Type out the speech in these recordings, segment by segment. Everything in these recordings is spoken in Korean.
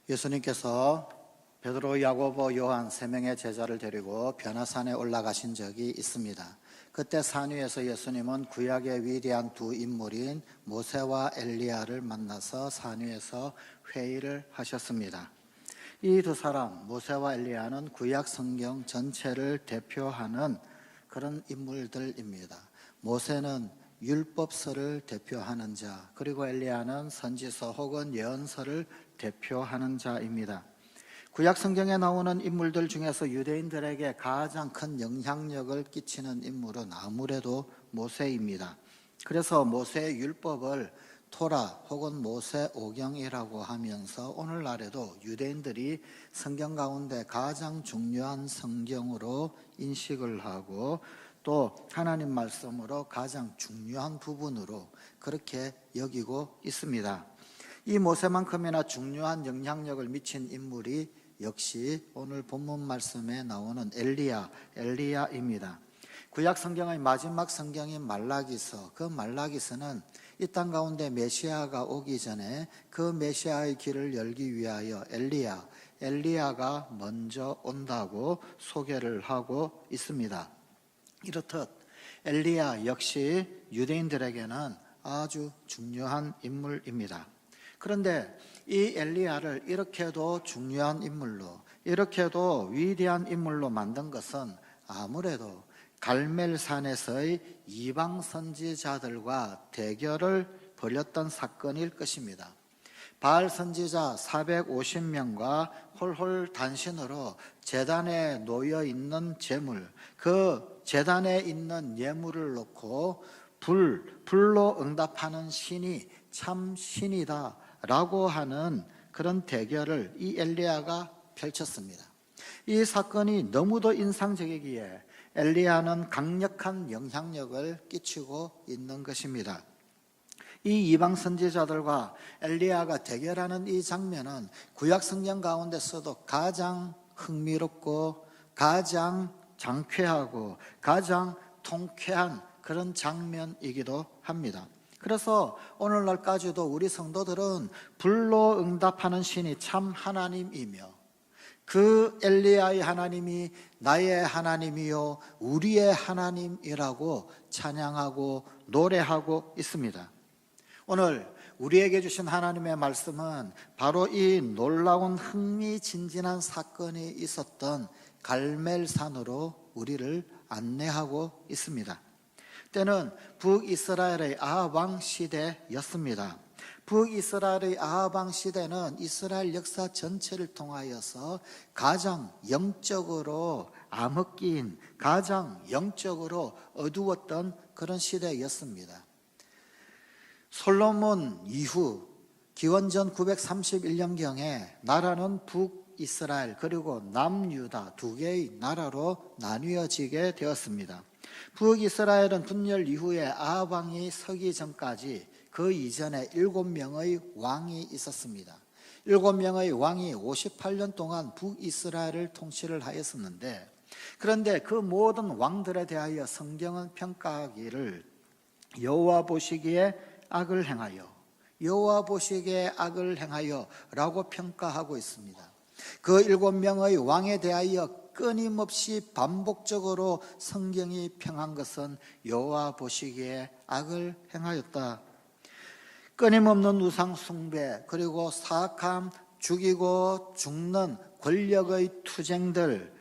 예수님께서 베드로, 야고보, 요한 세 명의 제자를 데리고 변화산에 올라가신 적이 있습니다. 그때 산 위에서 예수님은 구약의 위대한 두 인물인 모세와 엘리야를 만나서 산 위에서 회의를 하셨습니다. 이 두 사람, 모세와 엘리야는 구약 성경 전체를 대표하는 그런 인물들입니다. 모세는 율법서를 대표하는 자, 그리고 엘리야는 선지서 혹은 예언서를 대표하는 자입니다. 구약 성경에 나오는 인물들 중에서 유대인들에게 가장 큰 영향력을 끼치는 인물은 아무래도 모세입니다. 그래서 모세의 율법을 토라 혹은 모세오경이라고 하면서 오늘날에도 유대인들이 성경 가운데 가장 중요한 성경으로 인식을 하고 또 하나님 말씀으로 가장 중요한 부분으로 그렇게 여기고 있습니다. 이 모세만큼이나 중요한 영향력을 미친 인물이 역시 오늘 본문 말씀에 나오는 엘리야입니다. 구약 성경의 마지막 성경인 말라기서, 그 말라기서는 이 땅 가운데 메시아가 오기 전에 그 메시아의 길을 열기 위하여 엘리야가 먼저 온다고 소개를 하고 있습니다. 이렇듯 엘리야 역시 유대인들에게는 아주 중요한 인물입니다. 그런데 이 엘리야를 이렇게도 중요한 인물로, 이렇게도 위대한 인물로 만든 것은 아무래도 갈멜산에서의 이방 선지자들과 대결을 벌였던 사건일 것입니다. 바알 선지자 450명과 홀홀 단신으로 제단에 놓여 있는 제물, 그 제단에 있는 예물을 놓고 불로 응답하는 신이 참 신이다 라고 하는 그런 대결을 이 엘리야가 펼쳤습니다. 이 사건이 너무도 인상적이기에 엘리야는 강력한 영향력을 끼치고 있는 것입니다. 이 이방 선지자들과 엘리야가 대결하는 이 장면은 구약 성경 가운데서도 가장 흥미롭고 가장 장쾌하고 가장 통쾌한 그런 장면이기도 합니다. 그래서 오늘날까지도 우리 성도들은 불로 응답하는 신이 참 하나님이며 그 엘리야의 하나님이 나의 하나님이요 우리의 하나님이라고 찬양하고 노래하고 있습니다. 오늘 우리에게 주신 하나님의 말씀은 바로 이 놀라운 흥미진진한 사건이 있었던 갈멜산으로 우리를 안내하고 있습니다. 때는 북이스라엘의 아합 왕 시대였습니다. 북이스라엘의 아합 왕 시대는 이스라엘 역사 전체를 통하여서 가장 영적으로 암흑기인, 가장 영적으로 어두웠던 그런 시대였습니다. 솔로몬 이후 기원전 931년경에 나라는 북이스라엘 그리고 남유다 두 개의 나라로 나뉘어지게 되었습니다. 북이스라엘은 분열 이후에 아합 왕이 서기 전까지 그 이전에 7명의 왕이 있었습니다. 7명의 왕이 58년 동안 북이스라엘을 통치를 하였었는데, 그런데 그 모든 왕들에 대하여 성경은 평가하기를 여호와 보시기에 악을 행하여, 여호와 보시기에 악을 행하여 라고 평가하고 있습니다. 그 7명의 왕에 대하여 끊임없이 반복적으로 성경이 평한 것은 여호와 보시기에 악을 행하였다. 끊임없는 우상 숭배, 그리고 사악함, 죽이고 죽는 권력의 투쟁들,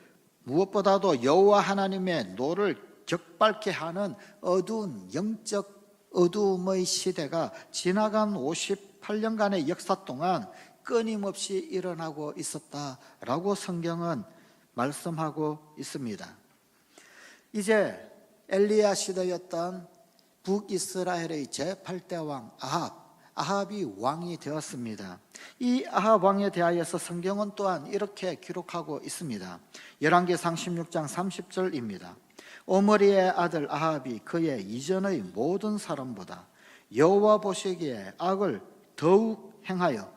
무엇보다도 여호와 하나님의 노를 격발케 하는 어두운 영적 어두움의 시대가 지나간 58년간의 역사 동안 끊임없이 일어나고 있었다라고 성경은 말씀하고 있습니다. 이제 엘리야 시대였던 북이스라엘의 제8대 왕 아합이 왕이 되었습니다. 이 아합 왕에 대하여서 성경은 또한 이렇게 기록하고 있습니다. 열왕기상 16장 30절입니다. 오므리의 아들 아합이 그의 이전의 모든 사람보다 여호와 보시기에 악을 더욱 행하여,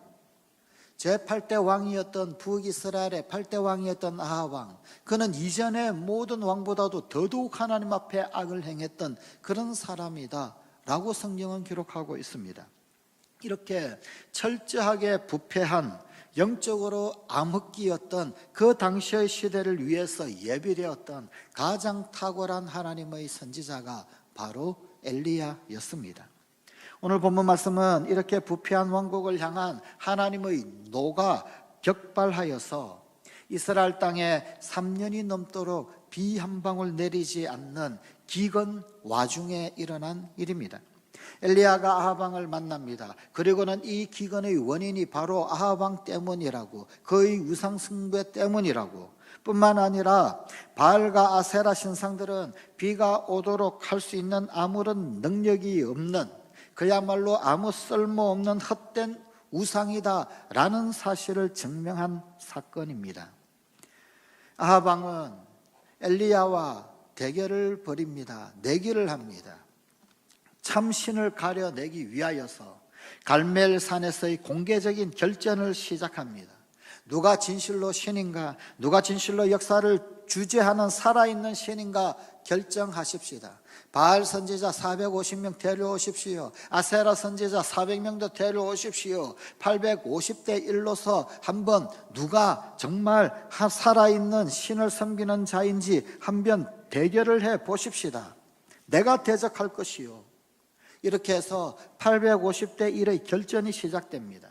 제8대 왕이었던 북이스라엘의 8대 왕이었던 아합 왕, 그는 이전의 모든 왕보다도 더더욱 하나님 앞에 악을 행했던 그런 사람이다 라고 성경은 기록하고 있습니다. 이렇게 철저하게 부패한 영적으로 암흑기였던 그 당시의 시대를 위해서 예비되었던 가장 탁월한 하나님의 선지자가 바로 엘리야였습니다. 오늘 본문 말씀은 이렇게 부패한 왕국을 향한 하나님의 노가 격발하여서 이스라엘 땅에 3년이 넘도록 비 한 방울 내리지 않는 기근 와중에 일어난 일입니다. 엘리야가 아합 왕을 만납니다. 그리고는 이 기근의 원인이 바로 아합 왕 때문이라고, 그의 우상 숭배 때문이라고, 뿐만 아니라 바알과 아세라 신상들은 비가 오도록 할 수 있는 아무런 능력이 없는, 그야말로 아무 쓸모없는 헛된 우상이다라는 사실을 증명한 사건입니다. 아합 왕은 엘리야와 대결을 벌입니다. 내기를 합니다. 참신을 가려내기 위하여서 갈멜산에서의 공개적인 결전을 시작합니다. 누가 진실로 신인가, 누가 진실로 역사를 주재하는 살아있는 신인가 결정하십시다. 바알 선지자 450명 데려오십시오. 아세라 선지자 400명도 데려오십시오. 850대 1로서 한번 누가 정말 살아있는 신을 섬기는 자인지 한번 대결을 해 보십시다. 내가 대적할 것이요. 이렇게 해서 850대 1의 결전이 시작됩니다.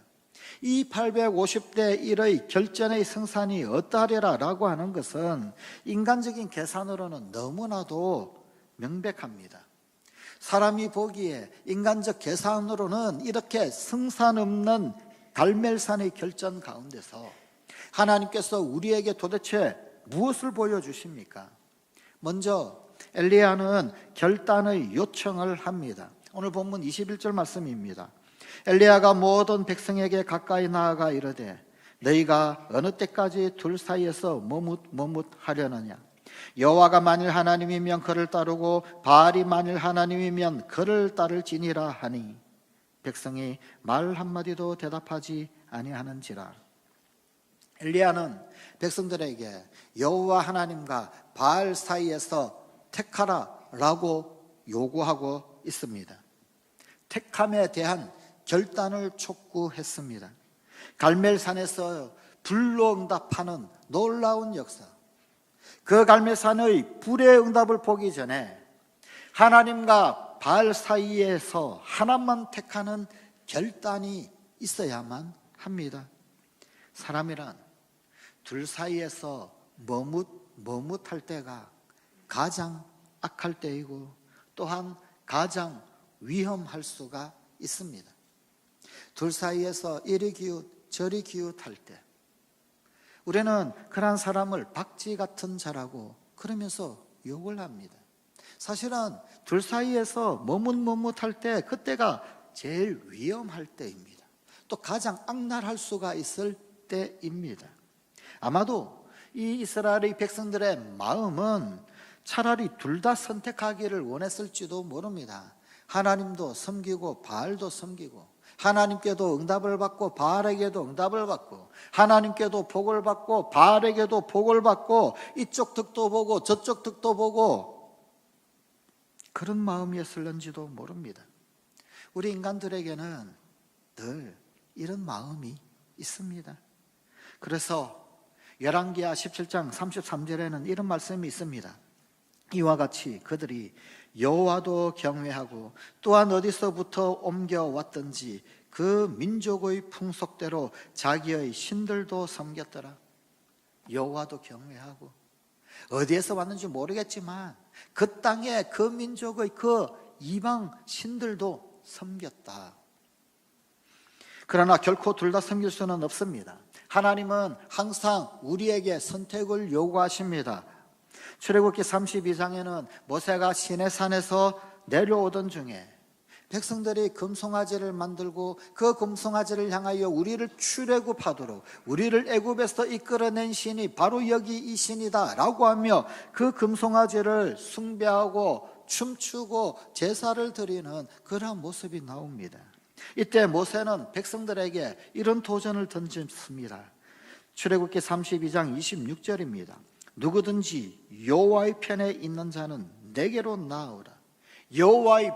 이 850대 1의 결전의 승산이 어떠하리라 라고 하는 것은 인간적인 계산으로는 너무나도 명백합니다. 사람이 보기에 인간적 계산으로는 이렇게 승산 없는 갈멜산의 결전 가운데서 하나님께서 우리에게 도대체 무엇을 보여주십니까? 먼저 엘리야는 결단의 요청을 합니다. 오늘 본문 21절 말씀입니다. 엘리야가 모든 백성에게 가까이 나아가 이르되 너희가 어느 때까지 둘 사이에서 머뭇하려느냐? 여호와가 만일 하나님이면 그를 따르고 바알이 만일 하나님이면 그를 따를지니라 하니 백성이 말 한마디도 대답하지 아니하는지라. 엘리야는 백성들에게 여호와 하나님과 바알 사이에서 택하라라고 요구하고 있습니다. 택함에 대한 결단을 촉구했습니다. 갈멜산에서 불로 응답하는 놀라운 역사, 그 갈멜산의 불의 응답을 보기 전에 하나님과 바알 사이에서 하나만 택하는 결단이 있어야만 합니다. 사람이란 둘 사이에서 머뭇할 때가 가장 악할 때이고 또한 가장 위험할 수가 있습니다. 둘 사이에서 이리 기웃 저리 기웃할 때 우리는 그런 사람을 박쥐 같은 자라고 그러면서 욕을 합니다. 사실은 둘 사이에서 머뭇할 때 그때가 제일 위험할 때입니다. 또 가장 악랄할 수가 있을 때입니다. 아마도 이 이스라엘의 백성들의 마음은 차라리 둘 다 선택하기를 원했을지도 모릅니다. 하나님도 섬기고 바알도 섬기고, 하나님께도 응답을 받고 바알에게도 응답을 받고, 하나님께도 복을 받고 바알에게도 복을 받고, 이쪽 득도 보고 저쪽 득도 보고, 그런 마음이었을는지도 모릅니다. 우리 인간들에게는 늘 이런 마음이 있습니다. 그래서 열왕기하 17장 33절에는 이런 말씀이 있습니다. 이와 같이 그들이 여호와도 경외하고 또한 어디서부터 옮겨왔든지 그 민족의 풍속대로 자기의 신들도 섬겼더라. 여호와도 경외하고 어디에서 왔는지 모르겠지만 그 땅에 그 민족의 그 이방 신들도 섬겼다. 그러나 결코 둘 다 섬길 수는 없습니다. 하나님은 항상 우리에게 선택을 요구하십니다. 출애굽기 32장에는 모세가 시내산에서 내려오던 중에 백성들이 금송아지를 만들고 그 금송아지를 향하여 우리를 출애굽하도록, 우리를 애굽에서 이끌어낸 신이 바로 여기 이 신이다 라고 하며 그 금송아지를 숭배하고 춤추고 제사를 드리는 그러한 모습이 나옵니다. 이때 모세는 백성들에게 이런 도전을 던졌습니다. 출애굽기 32장 26절입니다. 누구든지 여호와의 편에 있는 자는 내게로 나오라. 여호와의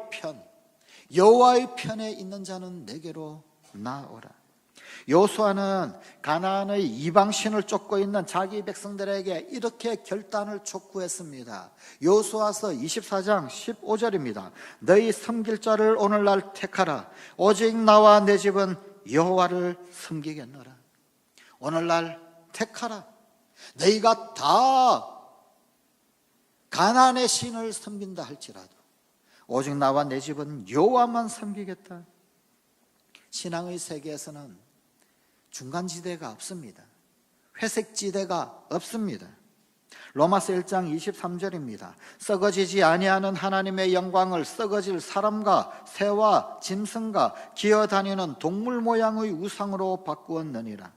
편에 있는 자는 내게로 나오라. 여호수아는 가나안의 이방신을 쫓고 있는 자기 백성들에게 이렇게 결단을 촉구했습니다. 여호수아서 24장 15절입니다. 너희 섬길 자를 오늘날 택하라. 오직 나와 내 집은 여호와를 섬기겠노라. 오늘날 택하라. 너희가 다 가나안의 신을 섬긴다 할지라도 오직 나와 내 집은 여호와만 섬기겠다. 신앙의 세계에서는 중간지대가 없습니다. 회색지대가 없습니다. 로마서 1장 23절입니다. 썩어지지 아니하는 하나님의 영광을 썩어질 사람과 새와 짐승과 기어다니는 동물 모양의 우상으로 바꾸었느니라.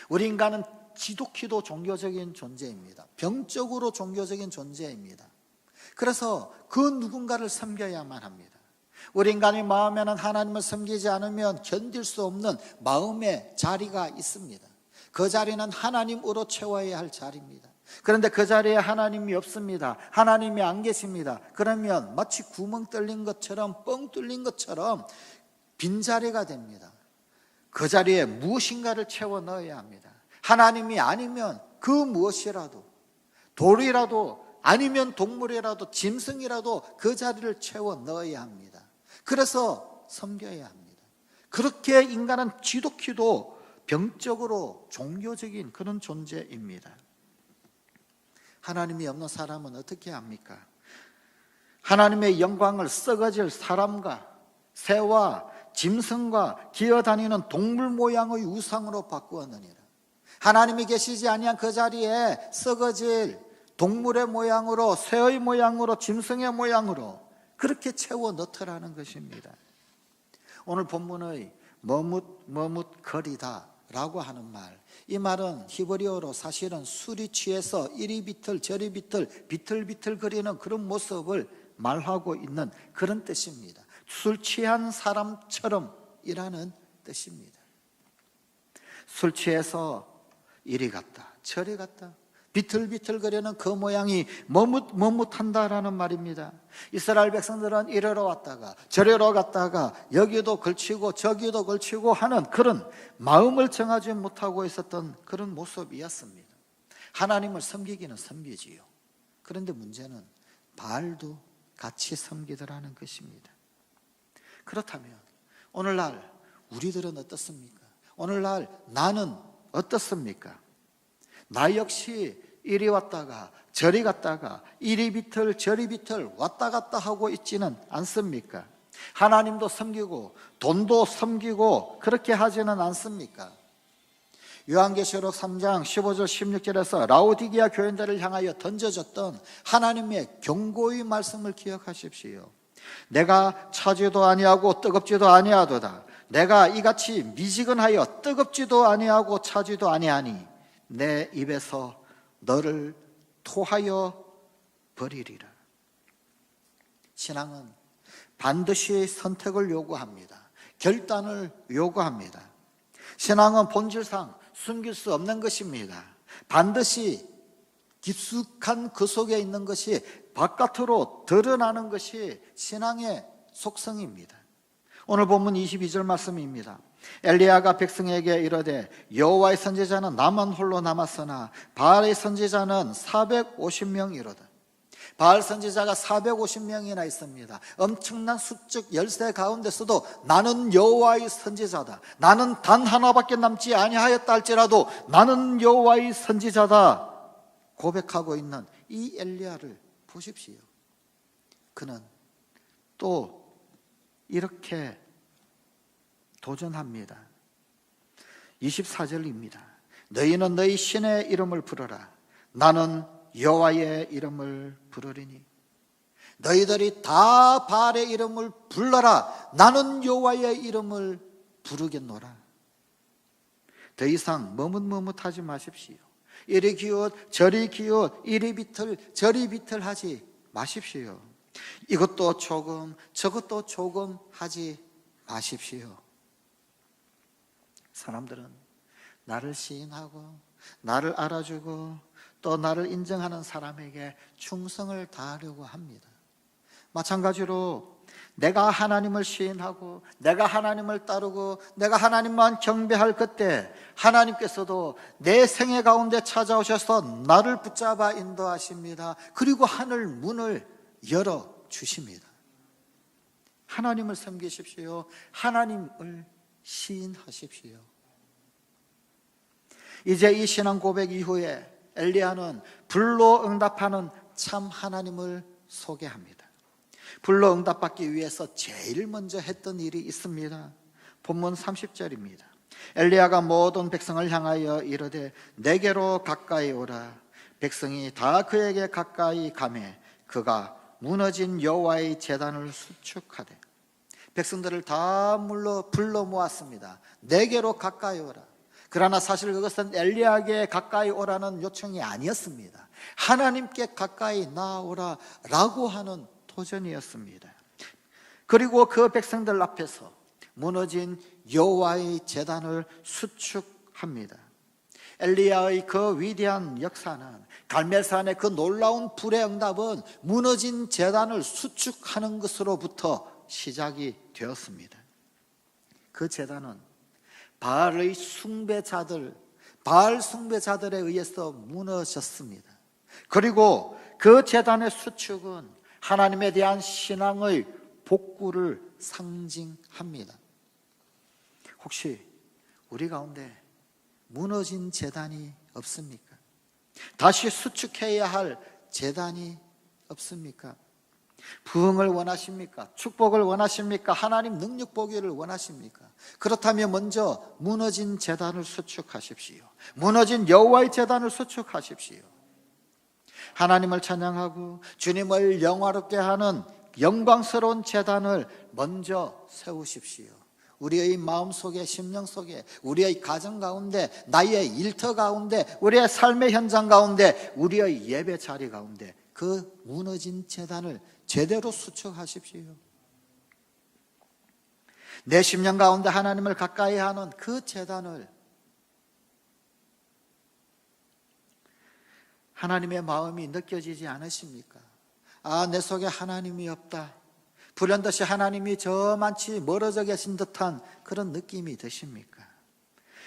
우리 인간은 지독히도 종교적인 존재입니다. 병적으로 종교적인 존재입니다. 그래서 그 누군가를 섬겨야만 합니다. 우리 인간의 마음에는 하나님을 섬기지 않으면 견딜 수 없는 마음의 자리가 있습니다. 그 자리는 하나님으로 채워야 할 자리입니다. 그런데 그 자리에 하나님이 없습니다. 하나님이 안 계십니다. 그러면 마치 구멍 뚫린 것처럼, 뻥 뚫린 것처럼 빈자리가 됩니다. 그 자리에 무엇인가를 채워 넣어야 합니다. 하나님이 아니면 그 무엇이라도, 돌이라도, 아니면 동물이라도, 짐승이라도 그 자리를 채워 넣어야 합니다. 그래서 섬겨야 합니다. 그렇게 인간은 지독히도 병적으로 종교적인 그런 존재입니다. 하나님이 없는 사람은 어떻게 합니까? 하나님의 영광을 썩어질 사람과 새와 짐승과 기어다니는 동물 모양의 우상으로 바꾸었느니라. 하나님이 계시지 아니한 그 자리에 썩어질 동물의 모양으로, 새의 모양으로, 짐승의 모양으로 그렇게 채워 넣더라는 것입니다. 오늘 본문의 머뭇머뭇거리다 라고 하는 말, 이 말은 히브리어로 사실은 술이 취해서 이리 비틀 저리 비틀비틀거리는 그런 모습을 말하고 있는 그런 뜻입니다. 술 취한 사람처럼 이라는 뜻입니다. 술 취해서 이리 갔다 저리 갔다 비틀비틀거리는 그 모양이 머뭇머뭇한다라는 말입니다. 이스라엘 백성들은 이리로 왔다가 저리로 갔다가 여기도 걸치고 저기도 걸치고 하는 그런 마음을 정하지 못하고 있었던 그런 모습이었습니다. 하나님을 섬기기는 섬기지요. 그런데 문제는 바알도 같이 섬기더라는 것입니다. 그렇다면 오늘날 우리들은 어떻습니까? 오늘날 나는 어떻습니까? 나 역시 이리 왔다가 저리 갔다가 이리 비틀 저리 비틀 왔다 갔다 하고 있지는 않습니까? 하나님도 섬기고 돈도 섬기고 그렇게 하지는 않습니까? 요한계시록 3장 15절 16절에서 라오디게아 교인들을 향하여 던져졌던 하나님의 경고의 말씀을 기억하십시오. 내가 차지도 아니하고 뜨겁지도 아니하도다. 내가 이같이 미지근하여 뜨겁지도 아니하고 차지도 아니하니 내 입에서 너를 토하여 버리리라. 신앙은 반드시 선택을 요구합니다. 결단을 요구합니다. 신앙은 본질상 숨길 수 없는 것입니다. 반드시 깊숙한 그 속에 있는 것이 바깥으로 드러나는 것이 신앙의 속성입니다. 오늘 본문 22절 말씀입니다. 엘리야가 백성에게 이르되 여호와의 선지자는 나만 홀로 남았으나 바알의 선지자는 450명이로다. 바알 선지자가 450명이나 있습니다. 엄청난 수적 열세 가운데서도 나는 여호와의 선지자다, 나는 단 하나밖에 남지 아니하였다 할지라도 나는 여호와의 선지자다 고백하고 있는 이 엘리야를 보십시오. 그는 또 이렇게 도전합니다. 24절입니다. 너희는 너희 신의 이름을 부르라. 나는 여호와의 이름을 부르리니. 너희들이 다 바알의 이름을 불러라. 나는 여호와의 이름을 부르겠노라. 더 이상 머뭇머뭇하지 마십시오. 이리 기웃 저리 기웃 이리 비틀 저리 비틀 하지 마십시오. 이것도 조금 저것도 조금 하지 마십시오. 사람들은 나를 시인하고 나를 알아주고 또 나를 인정하는 사람에게 충성을 다하려고 합니다. 마찬가지로 내가 하나님을 시인하고 내가 하나님을 따르고 내가 하나님만 경배할 그때 하나님께서도 내 생애 가운데 찾아오셔서 나를 붙잡아 인도하십니다. 그리고 하늘 문을 열어주십니다. 하나님을 섬기십시오. 하나님을 시인하십시오. 이제 이 신앙 고백 이후에 엘리야는 불로 응답하는 참 하나님을 소개합니다. 불로 응답받기 위해서 제일 먼저 했던 일이 있습니다. 본문 30절입니다. 엘리야가 모든 백성을 향하여 이르되 내게로 가까이 오라. 백성이 다 그에게 가까이 가매 그가 무너진 여호와의 제단을 수축하되, 백성들을 다 불러 모았습니다. 내게로 가까이 오라. 그러나 사실 그것은 엘리야에게 가까이 오라는 요청이 아니었습니다. 하나님께 가까이 나오라 라고 하는 도전이었습니다. 그리고 그 백성들 앞에서 무너진 여호와의 제단을 수축합니다. 엘리야의 그 위대한 역사는, 갈멜산의 그 놀라운 불의 응답은 무너진 제단을 수축하는 것으로부터 시작이 되었습니다. 그 제단은 바알 숭배자들에 의해서 무너졌습니다. 그리고 그 제단의 수축은 하나님에 대한 신앙의 복구를 상징합니다. 혹시 우리 가운데 무너진 제단이 없습니까? 다시 수축해야 할 제단이 없습니까? 부흥을 원하십니까? 축복을 원하십니까? 하나님 능력 보기를 원하십니까? 그렇다면 먼저 무너진 제단을 수축하십시오. 무너진 여호와의 제단을 수축하십시오. 하나님을 찬양하고 주님을 영화롭게 하는 영광스러운 제단을 먼저 세우십시오. 우리의 마음속에, 심령 속에, 우리의 가정 가운데, 나의 일터 가운데, 우리의 삶의 현장 가운데, 우리의 예배 자리 가운데 그 무너진 제단을 제대로 수축하십시오. 내 심령 가운데 하나님을 가까이 하는 그 제단을, 하나님의 마음이 느껴지지 않으십니까? 아, 내 속에 하나님이 없다. 불현듯이 하나님이 저만치 멀어져 계신 듯한 그런 느낌이 드십니까?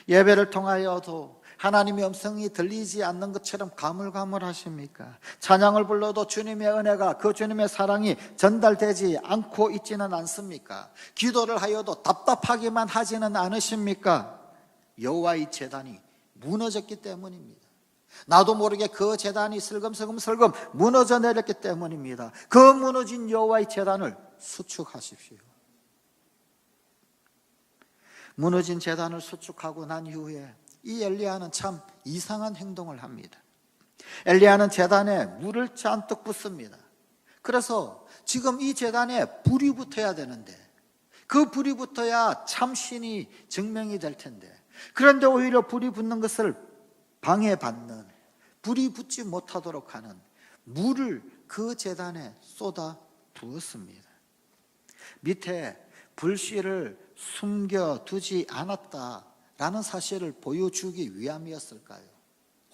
예배를 통하여도 하나님의 음성이 들리지 않는 것처럼 가물가물하십니까? 찬양을 불러도 주님의 은혜가, 그 주님의 사랑이 전달되지 않고 있지는 않습니까? 기도를 하여도 답답하기만 하지는 않으십니까? 여호와의 제단이 무너졌기 때문입니다. 나도 모르게 그 제단이 슬금슬금 무너져 내렸기 때문입니다. 그 무너진 여호와의 제단을 수축하십시오. 무너진 제단을 수축하고 난 이후에 이 엘리야는 참 이상한 행동을 합니다. 엘리야는 제단에 물을 잔뜩 붓습니다. 그래서 지금 이 제단에 불이 붙어야 되는데, 그 불이 붙어야 참 신이 증명이 될 텐데, 그런데 오히려 불이 붙는 것을 방해받는, 불이 붙지 못하도록 하는 물을 그 제단에 쏟아 부었습니다. 밑에 불씨를 숨겨두지 않았다라는 사실을 보여주기 위함이었을까요?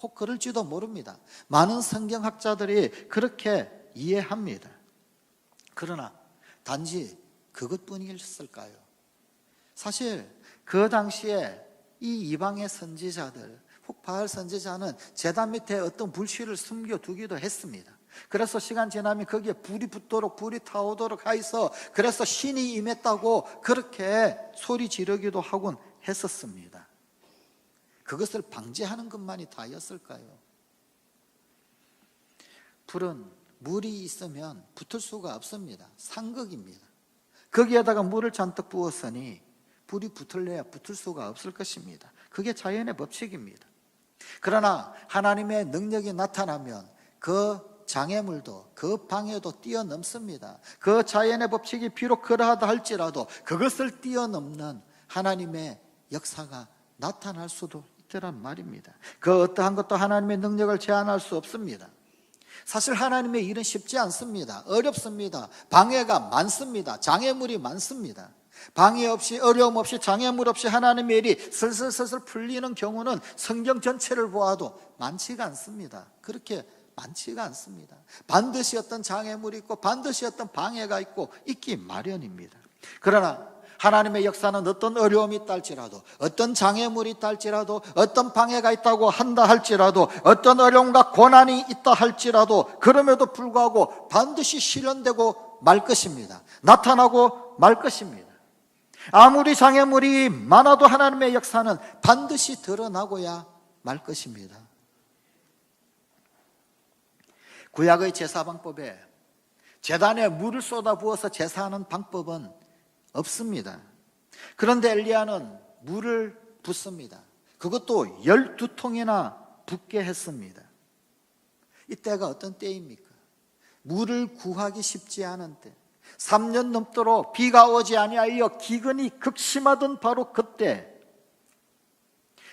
혹 그럴지도 모릅니다. 많은 성경학자들이 그렇게 이해합니다. 그러나 단지 그것뿐이었을까요? 사실 그 당시에 이 이방의 선지자들, 혹 바알 선지자는 제단 밑에 어떤 불씨를 숨겨두기도 했습니다. 그래서 시간 지나면 거기에 불이 붙도록, 불이 타오도록 하여서, 그래서 신이 임했다고 그렇게 소리 지르기도 하곤 했었습니다. 그것을 방지하는 것만이 다였을까요? 불은 물이 있으면 붙을 수가 없습니다. 상극입니다. 거기에다가 물을 잔뜩 부었으니 불이 붙을래야 붙을 수가 없을 것입니다. 그게 자연의 법칙입니다. 그러나 하나님의 능력이 나타나면 그 장애물도, 그 방해도 뛰어넘습니다. 그 자연의 법칙이 비록 그러하다 할지라도 그것을 뛰어넘는 하나님의 역사가 나타날 수도 있더란 말입니다. 그 어떠한 것도 하나님의 능력을 제한할 수 없습니다. 사실 하나님의 일은 쉽지 않습니다. 어렵습니다. 방해가 많습니다. 장애물이 많습니다. 방해 없이, 어려움 없이, 장애물 없이 하나님의 일이 슬슬 풀리는 경우는 성경 전체를 보아도 많지가 않습니다. 그렇게 많지가 않습니다. 반드시 어떤 장애물이 있고 반드시 어떤 방해가 있고 있기 마련입니다. 그러나 하나님의 역사는 어떤 어려움이 있다 할지라도, 어떤 장애물이 있다 할지라도, 어떤 방해가 있다고 한다 할지라도, 어떤 어려움과 고난이 있다 할지라도 그럼에도 불구하고 반드시 실현되고 말 것입니다. 나타나고 말 것입니다. 아무리 장애물이 많아도 하나님의 역사는 반드시 드러나고야 말 것입니다. 구약의 제사방법에 제단에 물을 쏟아 부어서 제사하는 방법은 없습니다. 그런데 엘리야는 물을 붓습니다. 그것도 12통이나 붓게 했습니다. 이때가 어떤 때입니까? 물을 구하기 쉽지 않은 때, 3년 넘도록 비가 오지 아니하여 기근이 극심하던 바로 그때,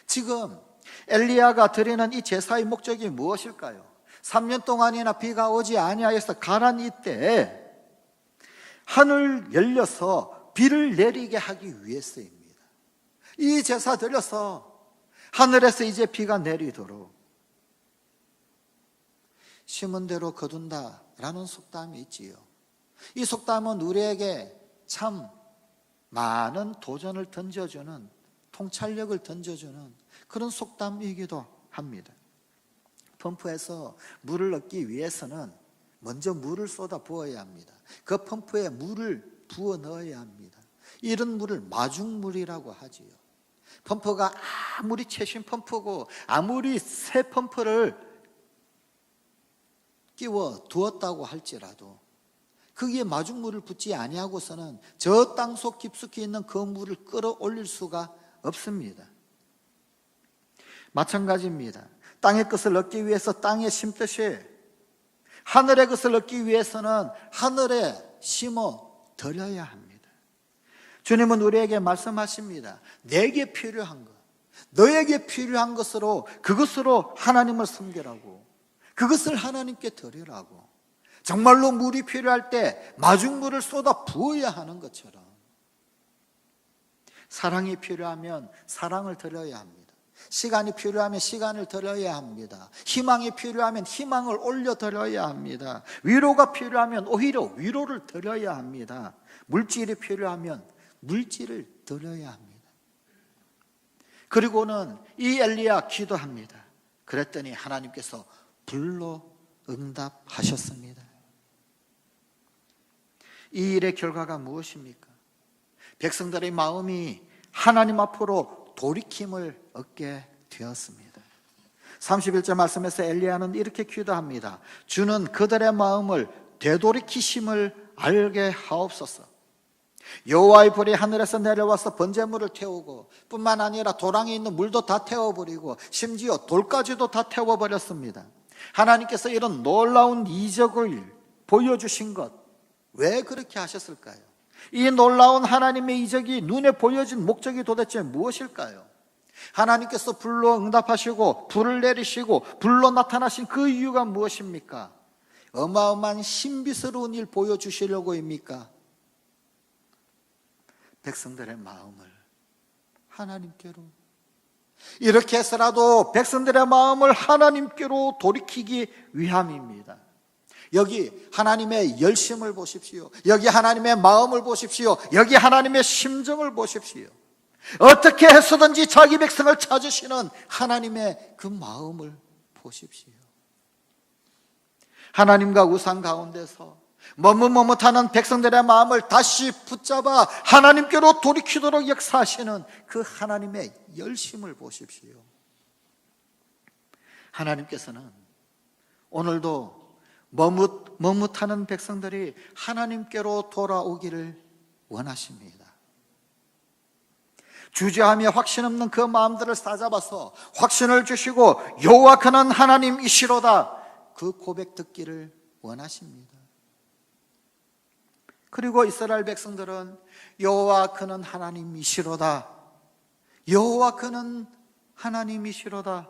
지금 엘리야가 드리는 이 제사의 목적이 무엇일까요? 3년 동안이나 비가 오지 아니하여서 가란 이때에 하늘 열려서 비를 내리게 하기 위해서입니다. 이 제사 드려서 하늘에서 이제 비가 내리도록, 심은 대로 거둔다라는 속담이 있지요. 이 속담은 우리에게 참 많은 도전을 던져주는, 통찰력을 던져주는 그런 속담이기도 합니다. 펌프에서 물을 얻기 위해서는 먼저 물을 쏟아 부어야 합니다. 그 펌프에 물을 부어 넣어야 합니다. 이런 물을 마중물이라고 하지요. 펌프가 아무리 최신 펌프고 아무리 새 펌프를 끼워 두었다고 할지라도 거기에 마중물을 붓지 아니하고서는 저 땅속 깊숙이 있는 그 물을 끌어올릴 수가 없습니다. 마찬가지입니다. 땅의 것을 얻기 위해서 땅에 심듯이 하늘의 것을 얻기 위해서는 하늘에 심어 드려야 합니다. 주님은 우리에게 말씀하십니다. 내게 필요한 것, 너에게 필요한 것으로, 그것으로 하나님을 섬기라고, 그것을 하나님께 드리라고. 정말로 물이 필요할 때 마중물을 쏟아 부어야 하는 것처럼, 사랑이 필요하면 사랑을 드려야 합니다. 시간이 필요하면 시간을 드려야 합니다. 희망이 필요하면 희망을 올려드려야 합니다. 위로가 필요하면 오히려 위로를 드려야 합니다. 물질이 필요하면 물질을 드려야 합니다. 그리고는 이 엘리야 기도합니다. 그랬더니 하나님께서 불로 응답하셨습니다. 이 일의 결과가 무엇입니까? 백성들의 마음이 하나님 앞으로 돌이킴을 얻게 되었습니다. 31절 말씀에서 엘리야는 이렇게 기도합니다. 주는 그들의 마음을 되돌이키심을 알게 하옵소서. 여호와의 불이 하늘에서 내려와서 번제물을 태우고 뿐만 아니라 도랑에 있는 물도 다 태워버리고 심지어 돌까지도 다 태워버렸습니다. 하나님께서 이런 놀라운 이적을 보여주신 것, 왜 그렇게 하셨을까요? 이 놀라운 하나님의 이적이 눈에 보여진 목적이 도대체 무엇일까요? 하나님께서 불로 응답하시고 불을 내리시고 불로 나타나신 그 이유가 무엇입니까? 어마어마한 신비스러운 일 보여주시려고입니까? 백성들의 마음을 하나님께로, 이렇게 해서라도 백성들의 마음을 하나님께로 돌이키기 위함입니다. 여기 하나님의 열심을 보십시오. 여기 하나님의 마음을 보십시오. 여기 하나님의 심정을 보십시오. 어떻게 해서든지 자기 백성을 찾으시는 하나님의 그 마음을 보십시오. 하나님과 우상 가운데서 머뭇머뭇하는 백성들의 마음을 다시 붙잡아 하나님께로 돌이키도록 역사하시는 그 하나님의 열심을 보십시오. 하나님께서는 오늘도 머뭇하는 백성들이 하나님께로 돌아오기를 원하십니다. 주저하며 확신 없는 그 마음들을 싸잡아서 확신을 주시고 여호와 그는 하나님이시로다, 그 고백 듣기를 원하십니다. 그리고 이스라엘 백성들은 여호와 그는 하나님이시로다, 여호와 그는 하나님이시로다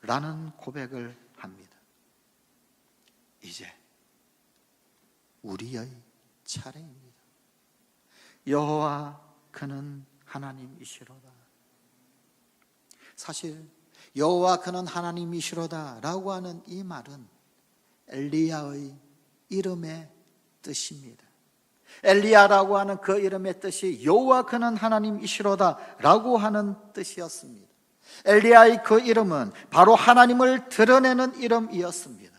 라는 고백을 합니다. 이제 우리의 차례입니다. 여호와 그는 하나님이시로다. 사실 여호와 그는 하나님이시로다 라고 하는 이 말은 엘리야의 이름의 뜻입니다. 엘리야라고 하는 그 이름의 뜻이 여호와 그는 하나님이시로다 라고 하는 뜻이었습니다. 엘리야의 그 이름은 바로 하나님을 드러내는 이름이었습니다.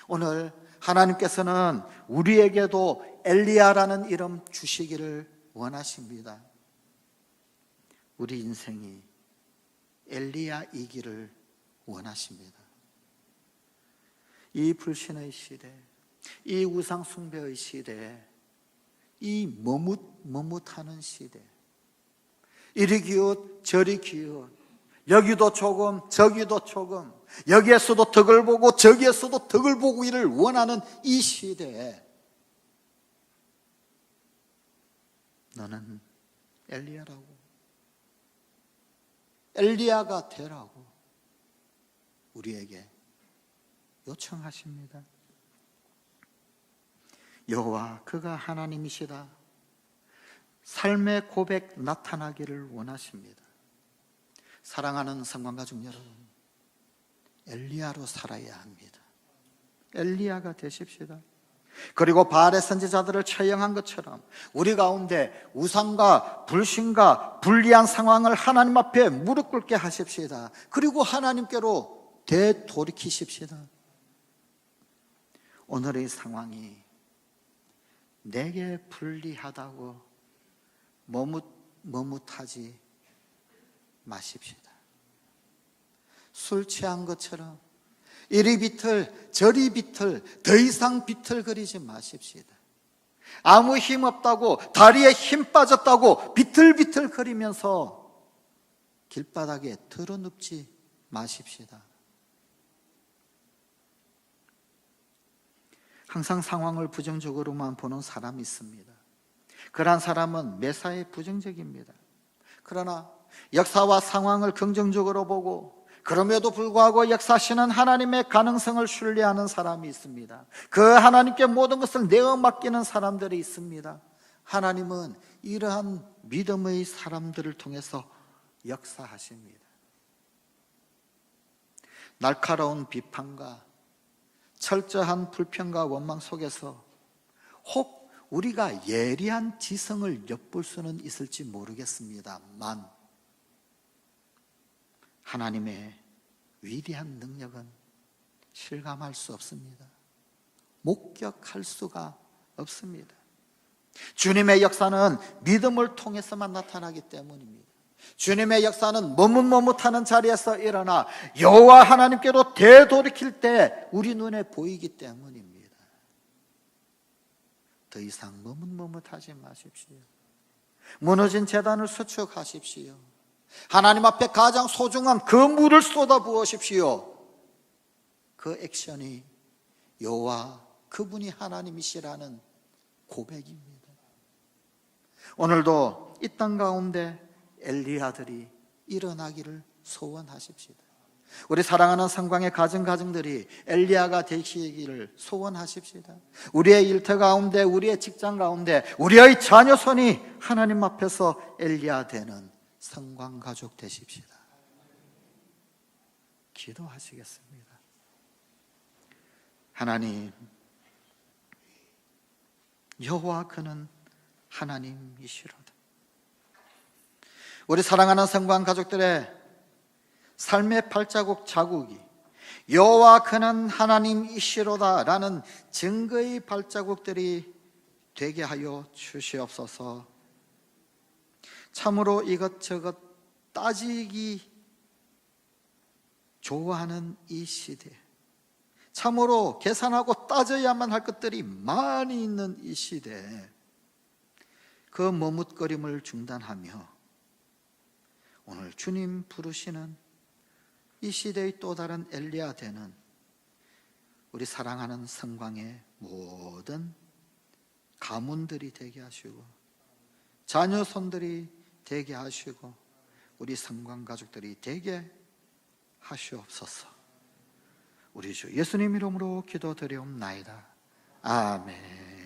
오늘 하나님께서는 우리에게도 엘리야라는 이름 주시기를 원하십니다. 우리 인생이 엘리야이기를 원하십니다. 이 불신의 시대, 이 우상 숭배의 시대, 이 머뭇하는 시대, 이리 기웃 저리 기웃, 여기도 조금 저기도 조금, 여기에서도 덕을 보고 저기에서도 덕을 보기를 원하는 이 시대에 너는 엘리야라고, 엘리야가 되라고 우리에게 요청하십니다. 여호와 그가 하나님이시다, 삶의 고백 나타나기를 원하십니다. 사랑하는 성관가족 여러분, 엘리야로 살아야 합니다. 엘리야가 되십시다. 그리고 바알의 선지자들을 처형한 것처럼 우리 가운데 우상과 불신과 불리한 상황을 하나님 앞에 무릎 꿇게 하십시다. 그리고 하나님께로 되돌이키십시다. 오늘의 상황이 내게 불리하다고 머뭇하지 마십시다. 술 취한 것처럼 이리 비틀 저리 비틀 더 이상 비틀거리지 마십시다. 아무 힘 없다고, 다리에 힘 빠졌다고 비틀비틀거리면서 길바닥에 드러눕지 마십시다. 항상 상황을 부정적으로만 보는 사람이 있습니다. 그러한 사람은 매사에 부정적입니다. 그러나 역사와 상황을 긍정적으로 보고 그럼에도 불구하고 역사하시는 하나님의 가능성을 신뢰하는 사람이 있습니다. 그 하나님께 모든 것을 내어 맡기는 사람들이 있습니다. 하나님은 이러한 믿음의 사람들을 통해서 역사하십니다. 날카로운 비판과 철저한 불평과 원망 속에서 혹 우리가 예리한 지성을 엿볼 수는 있을지 모르겠습니다만 하나님의 위대한 능력은 실감할 수 없습니다. 목격할 수가 없습니다. 주님의 역사는 믿음을 통해서만 나타나기 때문입니다. 주님의 역사는 머뭇머뭇하는 자리에서 일어나 여호와 하나님께로 되돌이킬 때 우리 눈에 보이기 때문입니다. 더 이상 머뭇머뭇하지 마십시오. 무너진 제단을 수축하십시오. 하나님 앞에 가장 소중한 그 물을 쏟아 부으십시오. 그 액션이 여호와 그분이 하나님이시라는 고백입니다. 오늘도 이 땅 가운데 엘리야들이 일어나기를 소원하십시다. 우리 사랑하는 성광의 가정들이 엘리야가 되시기를 소원하십시다. 우리의 일터 가운데, 우리의 직장 가운데, 우리의 자녀손이 하나님 앞에서 엘리야 되는 성광 가족 되십시다. 기도하시겠습니다. 하나님, 여호와 그는 하나님이시로다. 우리 사랑하는 성광 가족들의 삶의 발자국 자국이 여호와 그는 하나님이시로다 라는 증거의 발자국들이 되게 하여 주시옵소서. 참으로 이것저것 따지기 좋아하는 이 시대, 참으로 계산하고 따져야만 할 것들이 많이 있는 이 시대에 그 머뭇거림을 중단하며 오늘 주님 부르시는 이 시대의 또 다른 엘리야 되는 우리 사랑하는 성광의 모든 가문들이 되게 하시고 자녀손들이 되게 하시고 우리 성광 가족들이 되게 하시옵소서. 우리 주 예수님 이름으로 기도드리옵나이다. 아멘.